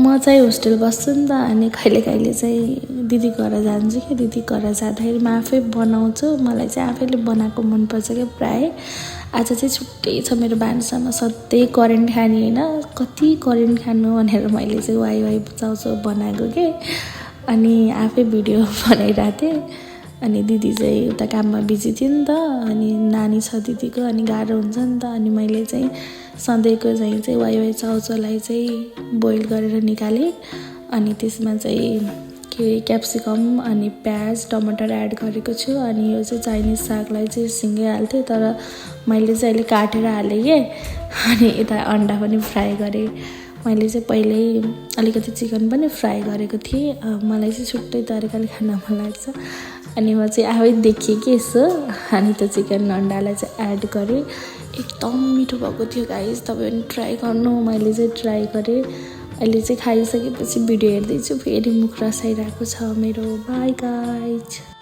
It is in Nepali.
म चाहिँ होस्टेल बस्छु नि त अनि कहिले चाहिँ दिदी घर जान्छु कि दिदी घर जाँदाखेरि म आफै बनाउँछु। मलाई चाहिँ आफैले बनाएको मनपर्छ क्या प्रायः। आज चाहिँ छुट्टै छ मेरो भान्सामा, सधैँ करेन्ट खाने होइन, कति करेन्ट खानु भनेर मैले चाहिँ वाइ चाउचाउ बनाएको के। अनि आफै भिडियो बनाइरहेको थिएँ। अनि दिदी चाहिँ उता काममा बिजी थियो नि त, अनि नानी छ दिदीको, अनि गाह्रो हुन्छ नि त। अनि मैले चाहिँ सधैँको चाहिँ वाइ चाउचाउलाई चाहिँ बोइल गरेर निकालेँ। अनि त्यसमा चाहिँ क्याप्सिकम अनि प्याज टमाटर एड गरेको छु। अनि यो चाहिँ चाइनिज सागलाई चाहिँ सँगै हाल्थेँ, तर मैले चाहिँ अहिले काटेर हालेँ के। अनि यता अन्डा पनि फ्राई गरेँ। मैले चाहिँ पहिल्यै अलिकति चिकन पनि फ्राई गरेको थिएँ। मलाई चाहिँ छुट्टै तरिकाले खान मन लाग्छ। अनि म चाहिँ आफै देखेँ कि यसो, अनि त्यो चिकन अन्डालाई चाहिँ एड गरेँ। एकदम मिठो भएको थियो गाइस, तपाईँ पनि ट्राई गर्नु। मैले चाहिँ ट्राई गरेँ। अहिले चाहिँ खाइसकेपछि भिडियो हेर्दैछु, फेरि मुख रसाइरहेको छ मेरो। By guys.